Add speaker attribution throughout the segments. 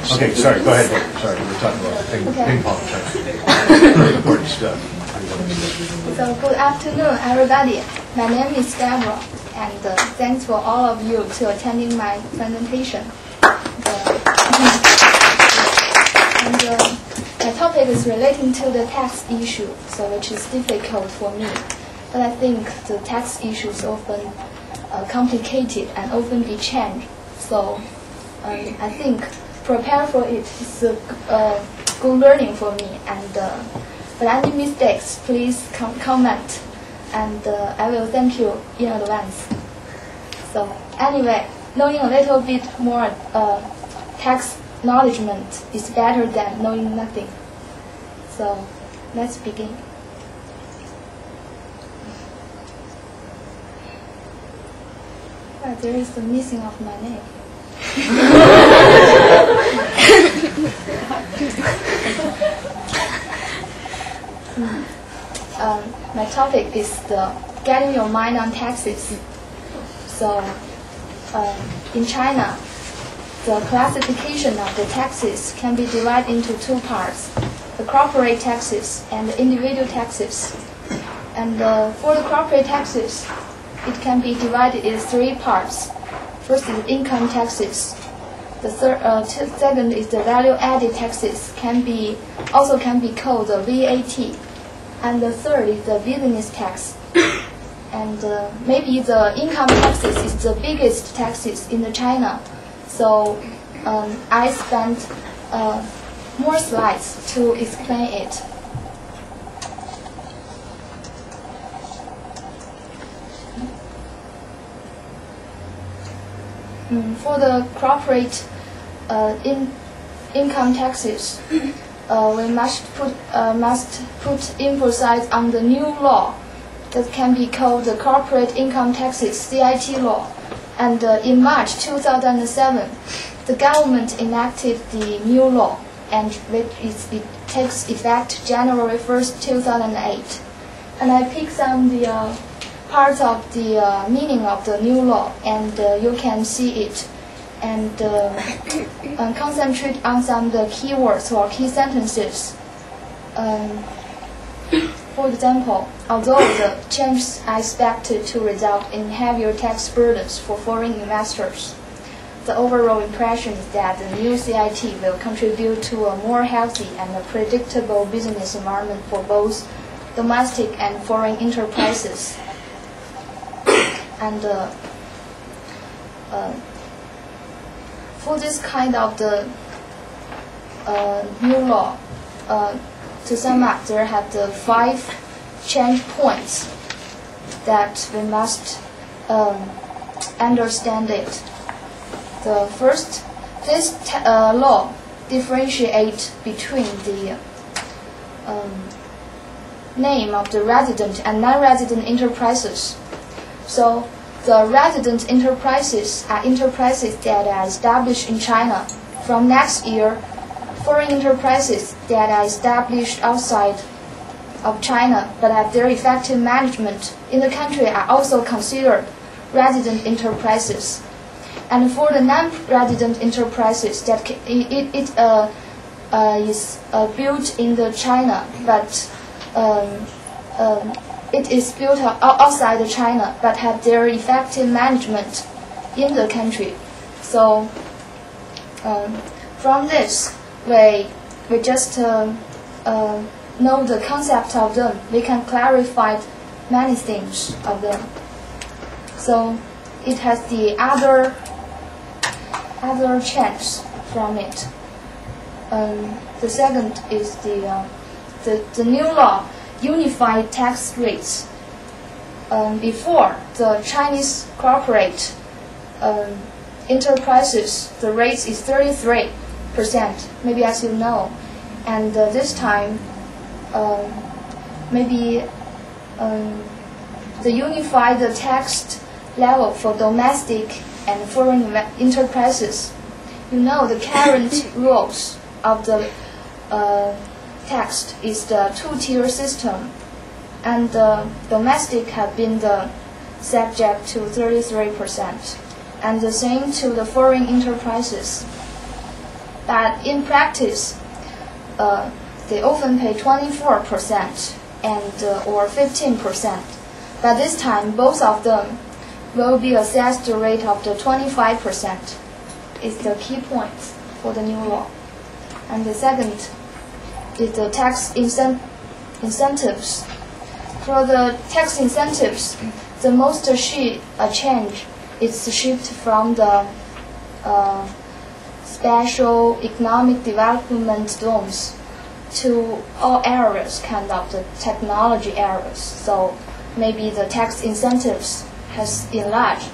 Speaker 1: Okay, sorry, go ahead. Sorry, we're talking about ping pong. Important stuff.
Speaker 2: So good afternoon, everybody. My name is Deborah, and thanks for all of you to attending my presentation. My topic is relating to the tax issue, so which is difficult for me. But I think the tax issue is often complicated and often be changed. So I think prepare for it is a good learning for me. And but any mistakes, please comment, and I will thank you in advance. So anyway, knowing a little bit more tax knowledgement is better than knowing nothing. So let's begin. There is the missing of my name. My topic is the getting your mind on taxes. So in China, the classification of the taxes can be divided into two parts: the corporate taxes and the individual taxes. And for the corporate taxes, it can be divided in three parts. First is income taxes. The second is the value-added taxes, also can be called the VAT. And the third is the business tax. And maybe the income taxes is the biggest taxes in China. So I spent more slides to explain it. For the corporate income taxes, we must put emphasis on the new law that can be called the Corporate Income Taxes (CIT) law. And in March 2007, the government enacted the new law, and it takes effect January 1st, 2008. And I picked some of the parts of the meaning of the new law, and you can see it, and concentrate on some of the keywords or key sentences. For example, although the changes are expected to result in heavier tax burdens for foreign investors, the overall impression is that the new CIT will contribute to a more healthy and a predictable business environment for both domestic and foreign enterprises. And for this kind of the new law, to sum up, there have the 5 change points that we must understand it. The first, this law differentiates between the name of the resident and non-resident enterprises. So the resident enterprises are enterprises that are established in China. From next year, foreign enterprises that are established outside of China but have their effective management in the country are also considered resident enterprises. And for the non-resident enterprises, that is built in the China, but it is built outside of China, but have their effective management in the country. So from this, we just know the concept of them. We can clarify many things of them. So it has the other change from it. The second is the new law unified tax rates. Before, the Chinese corporate enterprises, the rate is 33%, maybe as you know. And this time, maybe the unified tax level for domestic and foreign enterprises. You know, the current rules of the tax is the 2-tier system, and the domestic have been the subject to 33%, and the same to the foreign enterprises. But in practice, they often pay 24% and or 15%. But this time, both of them will be assessed the rate of the 25%. Is the key point for the new law. And the second is the tax incentives. For the tax incentives, the most change is the shift from the special economic development zones to all areas, kind of the technology areas. So maybe the tax incentives has enlarged.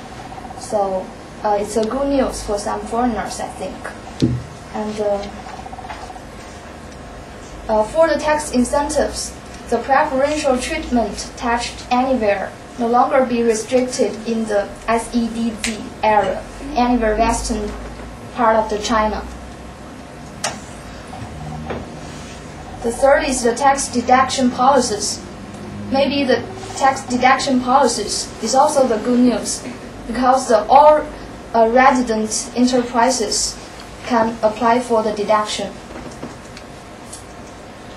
Speaker 2: So it's a good news for some foreigners, I think. And for the tax incentives, the preferential treatment attached anywhere no longer be restricted in the SEDZ area, anywhere western part of the China. The third is the tax deduction policies. Maybe the tax deduction policies is also the good news, because all resident enterprises can apply for the deduction.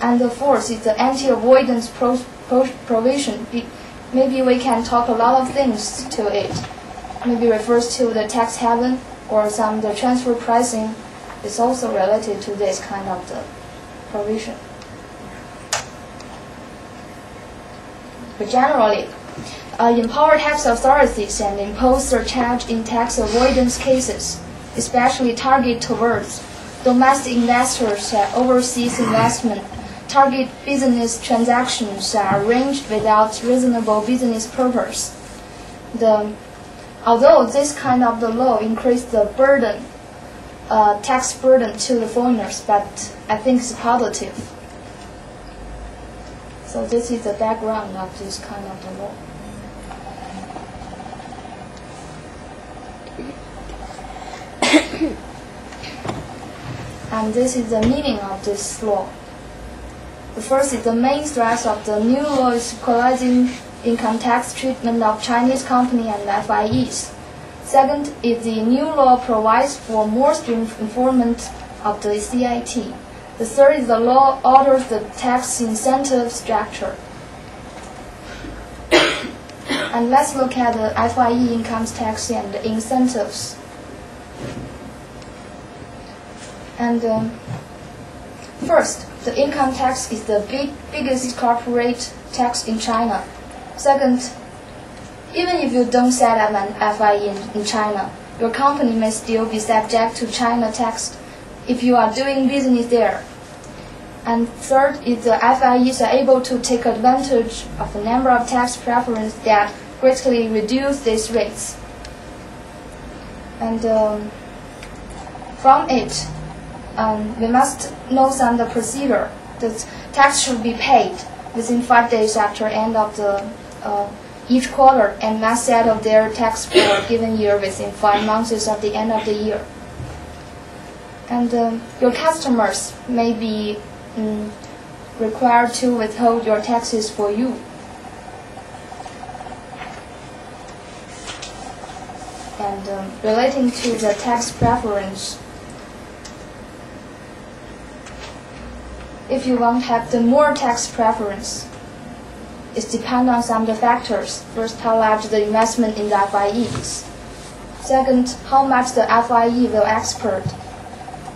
Speaker 2: And the fourth is the anti-avoidance provision. Maybe we can talk a lot of things to it. Maybe refers to the tax haven or some the transfer pricing is also related to this kind of the provision. But generally, empower tax authorities and impose surcharge in tax avoidance cases, especially target towards domestic investors and overseas investment. Target business transactions are arranged without reasonable business purpose. Although this kind of the law increased the burden, tax burden to the foreigners, but I think it's positive. So this is the background of this kind of the law. And this is the meaning of this law. The first is the main thrust of the new law is equalizing income tax treatment of Chinese company and FIEs. Second is the new law provides for more stream enforcement of the CIT. The third is the law alters the tax incentive structure. And let's look at the FIE income tax and the incentives. And first, the income tax is the biggest corporate tax in China. Second, even if you don't set up an FIE in China, your company may still be subject to China tax if you are doing business there. And third is the FIEs are able to take advantage of a number of tax preferences that greatly reduce these rates. And from it, we must know some of the procedure. The tax should be paid within 5 days after end of the each quarter, and must settle their tax for a given year within 5 months of the end of the year. And your customers may be required to withhold your taxes for you. And relating to the tax preference, if you want to have the more tax preference, it depends on some of the factors. First, how large the investment in the FIEs. Second, how much the FIE will export.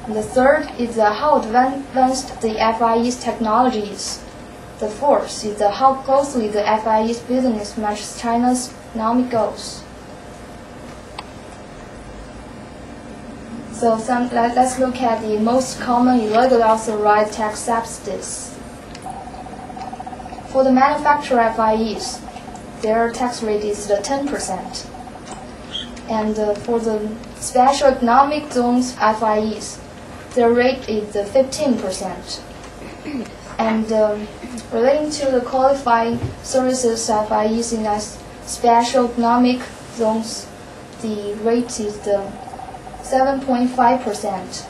Speaker 2: And the third is how advanced the FIE's technology is. The fourth is how closely the FIE's business matches China's economic goals. So let's look at the most common illegally authorized tax subsidies. For the manufacturer FIEs, their tax rate is 10%. And for the special economic zones FIEs, their rate is 15%. And relating to the qualified services FIEs in special economic zones, the rate is 7.5%.